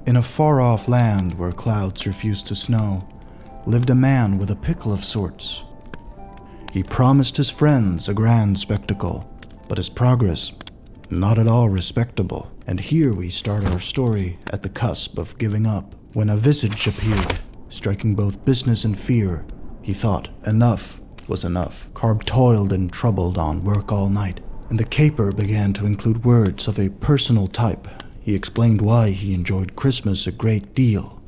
In a far-off land where clouds refused to snow, lived a man with a pickle of sorts. He promised his friends a grand spectacle, but his progress, not at all respectable. And here we start our story at the cusp of giving up, when a visage appeared, striking both business and fear. He thought enough was enough. Carb toiled and troubled on work all night, and the caper began to include words of a personal type. He explained why he enjoyed Christmas a great deal.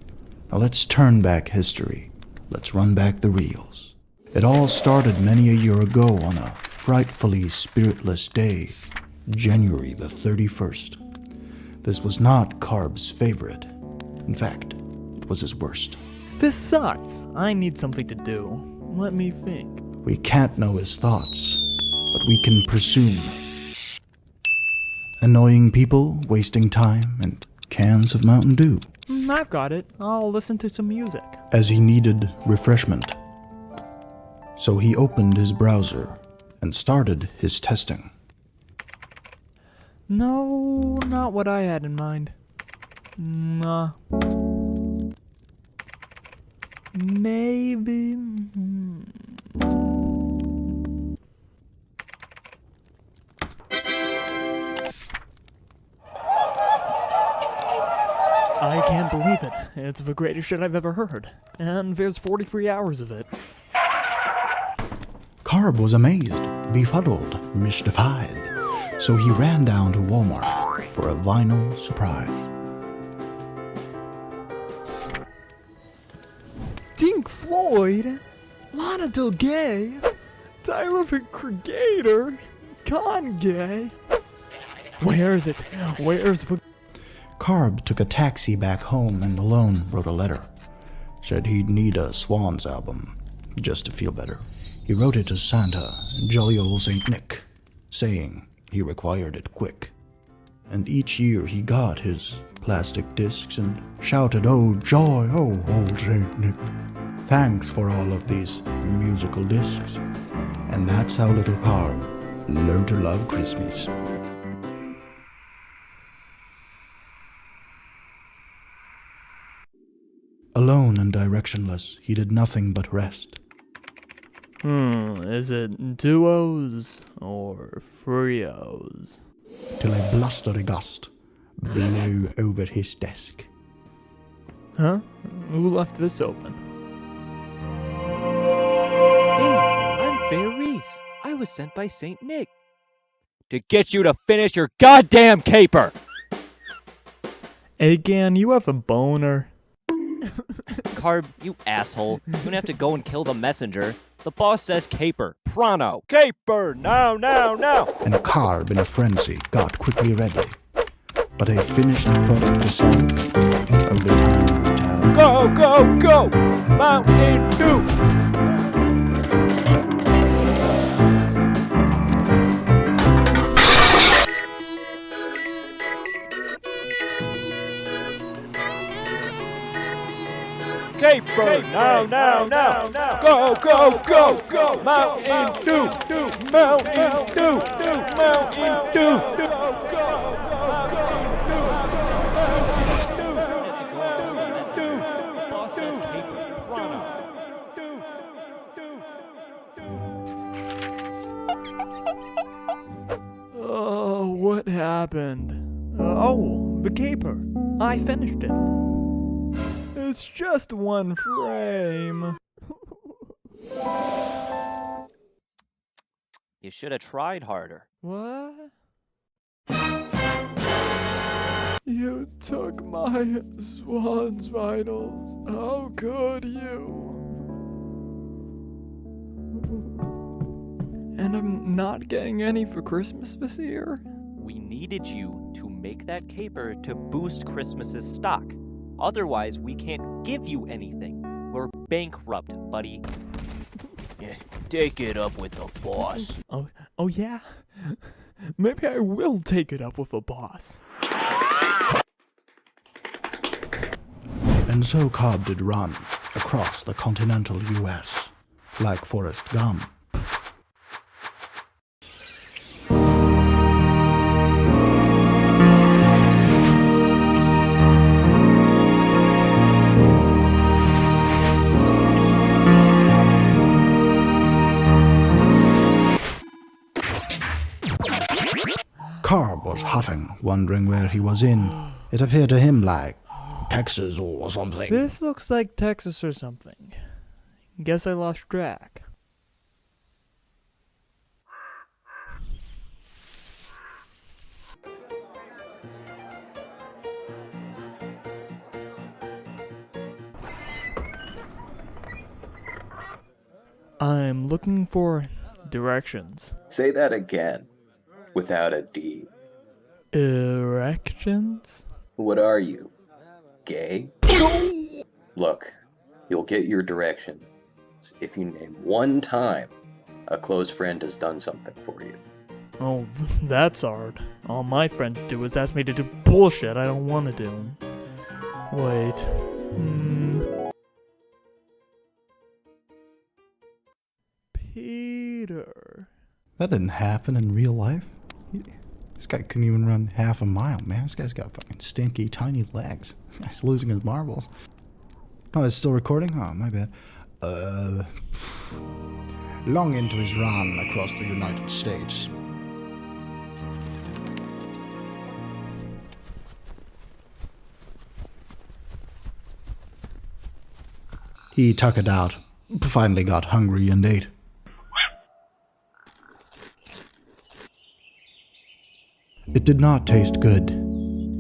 Now let's turn back history. Let's run back the reels. It all started many a year ago on a frightfully spiritless day, January the 31st. This was not Carb's favorite. In fact, it was his worst. This sucks. I need something to do. Let me think. We can't know his thoughts, but we can presume. Annoying people, wasting time, and cans of Mountain Dew. I've got it. I'll listen to some music. As he needed refreshment. So he opened his browser and started his testing. No, not what I had in mind. Nah. Maybe... I can't believe it. It's the greatest shit I've ever heard. And there's 43 hours of it. Carb was amazed, befuddled, mystified. So he ran down to Walmart for a vinyl surprise. Pink Floyd, Lana Del Rey, Tyler the Creator, Kanye. Where's it? Where's the... Carb took a taxi back home and alone wrote a letter. Said he'd need a Swans album, just to feel better. He wrote it to Santa, jolly old Saint Nick, saying he required it quick. And each year he got his plastic discs and shouted, "Oh joy, oh old Saint Nick. Thanks for all of these musical discs." And that's how little Carb learned to love Christmas. Alone and directionless, he did nothing but rest. Is it duos or trios? Till a blustery gust blew over his desk. Huh? Who left this open? Hey, I'm Fair I was sent by Saint Nick to get you to finish your goddamn caper! Agan, you have a boner. Carb, you asshole. You don't have to go and kill the messenger. The boss says caper. Pronto. Caper! Now, now, now! And Carb, in a frenzy, got quickly ready. But a finished product to sell, only time would tell. Go, go, go! Mountain Dew! Caper! Now, now, now, now! Go, go, go, go! Mountain Dew! Mountain Dew! Mountain Dew! Oh, what happened? Oh, the caper. I finished it. It's just one frame. You should have tried harder. What? You took my Swans vitals. How could you? And I'm not getting any for Christmas this year? We needed you to make that caper to boost Christmas's stock. Otherwise, we can't give you anything. We're bankrupt, buddy. Yeah, take it up with the boss. Oh yeah? Maybe I will take it up with the boss. And so Cobb did run across the continental U.S., like Forrest Gump. Cobb was huffing, wondering where he was in. It appeared to him like Texas or something. This looks like Texas or something. Guess I lost track. I'm looking for directions. Say that again, without a D. Erections? What are you? Gay? Look, you'll get your directions if you name one time a close friend has done something for you. Oh, that's hard. All my friends do is ask me to do bullshit I don't want to do. Wait. Peter. That didn't happen in real life. This guy couldn't even run half a mile, man. This guy's got fucking stinky, tiny legs. This guy's losing his marbles. Oh, it's still recording? Oh, my bad. Long into his run across the United States. He tucked it out, finally got hungry and ate. It did not taste good.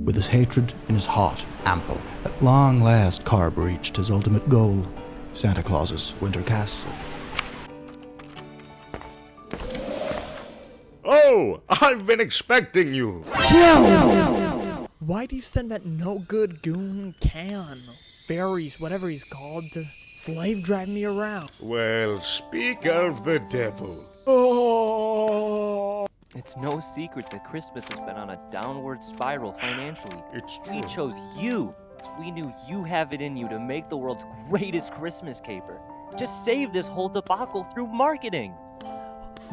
With his hatred in his heart ample, at long last Carb reached his ultimate goal, Santa Claus's winter castle. Oh, I've been expecting you. Why do you send that no-good goon Can, Fairies, whatever he's called, to slave drive me around? Well, speak of the devil. Oh! It's no secret that Christmas has been on a downward spiral financially. It's true. We chose you. We knew you have it in you to make the world's greatest Christmas caper. Just save this whole debacle through marketing.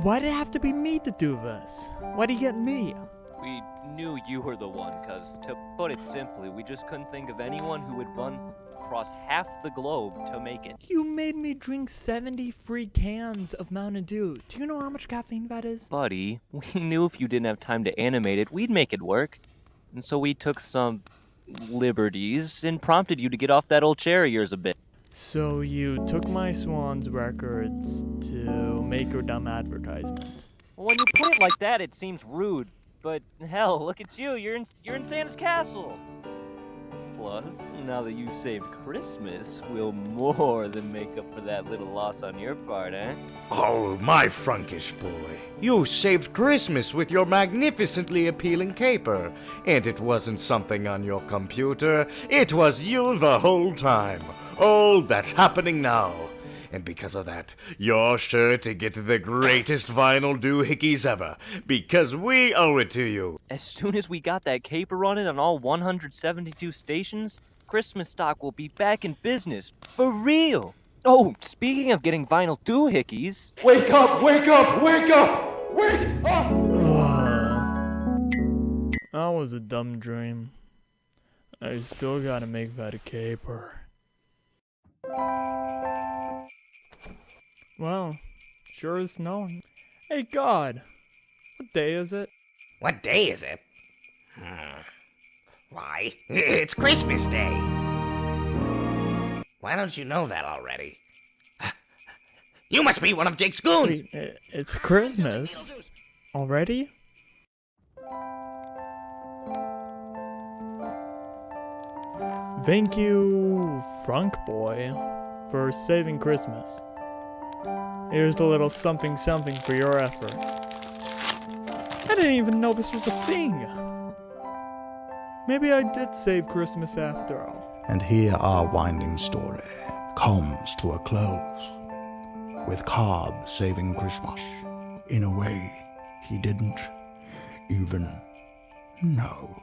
Why'd it have to be me to do this? Why'd he get me? We knew you were the one, cause to put it simply, we just couldn't think of anyone who would run across half the globe to make it. You made me drink 70 free cans of Mountain Dew. Do you know how much caffeine that is? Buddy, we knew if you didn't have time to animate it, we'd make it work. And so we took some liberties and prompted you to get off that old chair of yours a bit. So you took my Swan's records to make your dumb advertisement. Well, when you put it like that, it seems rude. But hell, look at you. You're in Santa's castle. Plus, now that you saved Christmas, we'll more than make up for that little loss on your part, eh? Oh, my Frankish boy. You saved Christmas with your magnificently appealing caper. And it wasn't something on your computer. It was you the whole time. All that's happening now. And because of that, you're sure to get the greatest vinyl doohickeys ever. Because we owe it to you. As soon as we got that caper running on all 172 stations, Christmas stock will be back in business. For real! Oh, speaking of getting vinyl doohickeys... Wake up! Wake up! Wake up! Wake up! That was a dumb dream. I still gotta make that a caper. Well, sure is snowing. Hey God, what day is it? What day is it? Why, it's Christmas Day. Why don't you know that already? You must be one of Jake's goons! Wait, it's Christmas? Already? Thank you, Frunk Boy, for saving Christmas. Here's a little something something for your effort. I didn't even know this was a thing. Maybe I did save Christmas after all. And here our winding story comes to a close, with Cobb saving Christmas in a way he didn't even know.